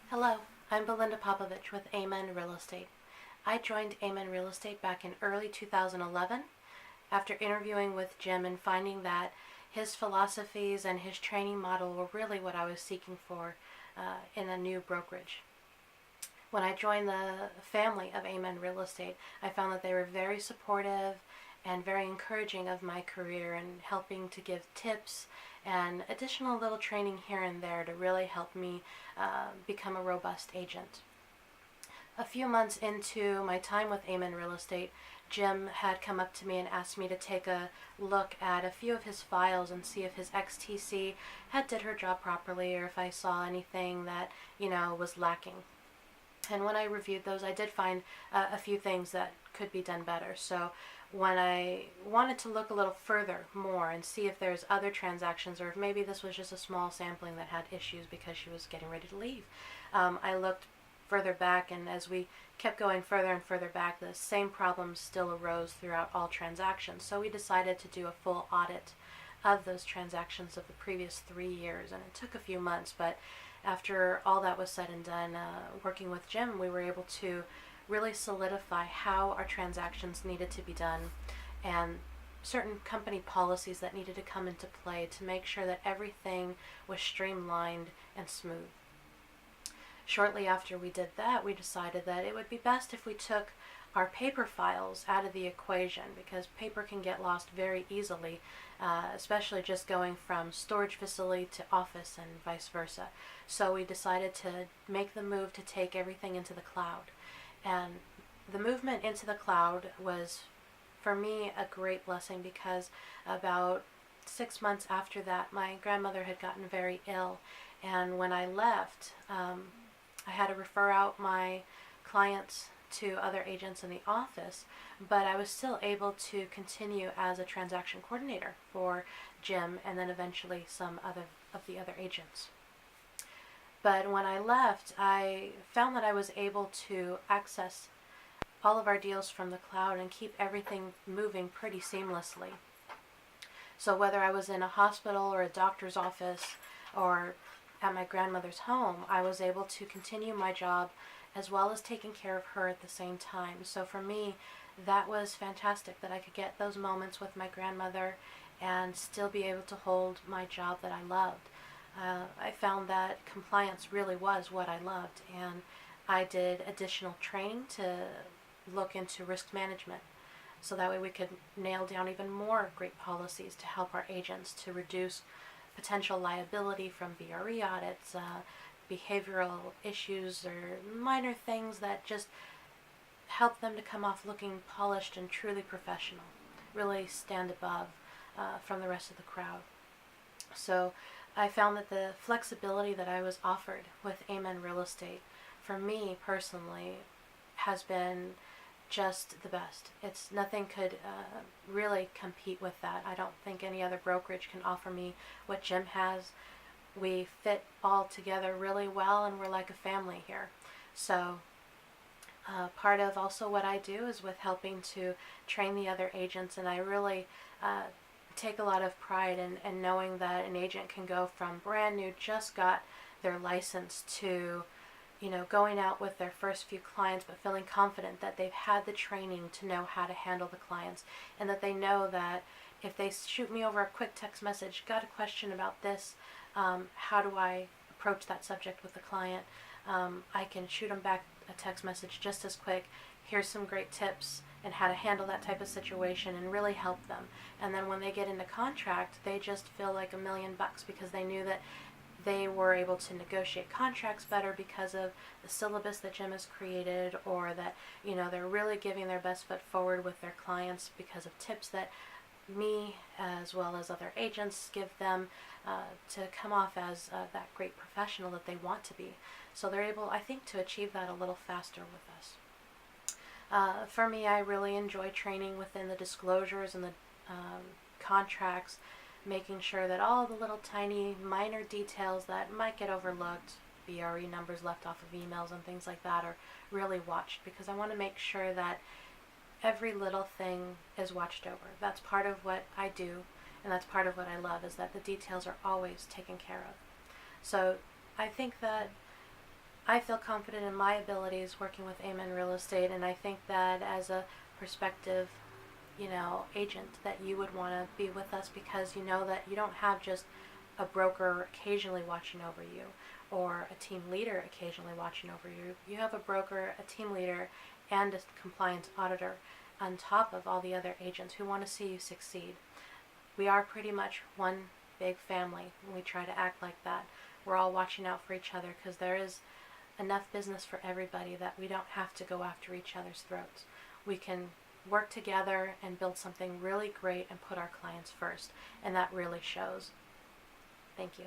Hello, I'm Belinda with Amen Real Estate. I joined Amen Real Estate back in early 2011 after interviewing with Jim and finding that his philosophies and his training model were really what I was seeking for in a new brokerage. When I joined the family of Amen Real Estate, I found that they were very supportive and very encouraging of my career and helping to give tips and additional little training here and there to really help me become a robust agent. A few months into my time with Amen Real Estate, Jim had come up to me and asked me to take a look at a few of his files and see if his XTC had did her job properly or if I saw anything that, was lacking. And when I reviewed those, I did find a few things that could be done better. So when I wanted to look a little further more and see if there's other transactions or if maybe this was just a small sampling that had issues because she was getting ready to leave, I looked further back, and as we kept going further and further back, the same problems still arose throughout all transactions. So we decided to do a full audit of those transactions of the previous 3 years, and it took a few months, but after all that was said and done, working with Jim, we were able to really solidify how our transactions needed to be done and certain company policies that needed to come into play to make sure that everything was streamlined and smooth. Shortly after we did that, we decided that it would be best if we took our paper files out of the equation because paper can get lost very easily, especially just going from storage facility to office and vice versa. So we decided to make the move to take everything into the cloud. And the movement into the cloud was, for me, a great blessing because about 6 months after that, my grandmother had gotten very ill. And when I left, I had to refer out my clients to other agents in the office, but I was still able to continue as a transaction coordinator for Jim and then eventually some other of the other agents. But when I left, I found that I was able to access all of our deals from the cloud and keep everything moving pretty seamlessly. So whether I was in a hospital or a doctor's office or at my grandmother's home, I was able to continue my job as well as taking care of her at the same time. So for me, that was fantastic that I could get those moments with my grandmother and still be able to hold my job that I loved. I found that compliance really was what I loved, and I did additional training to look into risk management so that way we could nail down even more great policies to help our agents to reduce potential liability from BRE audits, behavioral issues, or minor things that just help them to come off looking polished and truly professional, really stand above from the rest of the crowd. So I found that the flexibility that I was offered with Amen Real Estate, for me personally, has been just the best. It's nothing could really compete with that. I don't think any other brokerage can offer me what Jim has. We fit all together really well, and we're like a family here. So part of also what I do is with helping to train the other agents, and I really take a lot of pride in knowing that an agent can go from brand new, just got their license, to going out with their first few clients, but feeling confident that they've had the training to know how to handle the clients, and that they know that if they shoot me over a quick text message, got a question about this, how do I approach that subject with the client, I can shoot them back a text message just as quick. Here's some great tips and how to handle that type of situation and really help them. And then when they get into contract, they just feel like $1,000,000 because they knew that they were able to negotiate contracts better because of the syllabus that Jim has created, or that they're really giving their best foot forward with their clients because of tips that me as well as other agents give them to come off as that great professional that they want to be. So they're able, I think, to achieve that a little faster with us. For me, I really enjoy training within the disclosures and the contracts, making sure that all the little tiny minor details that might get overlooked, BRE numbers left off of emails and things like that, are really watched, because I want to make sure that every little thing is watched over. That's part of what I do, and that's part of what I love, is that the details are always taken care of. So I think that I feel confident in my abilities working with Amen Real Estate, and I think that as a prospective, agent, that you would want to be with us, because you know that you don't have just a broker occasionally watching over you or a team leader occasionally watching over you. You have a broker, a team leader, and a compliance auditor on top of all the other agents who want to see you succeed. We are pretty much one big family, and we try to act like that. We're all watching out for each other, because there is enough business for everybody that we don't have to go after each other's throats. We can work together and build something really great and put our clients first, and that really shows. Thank you.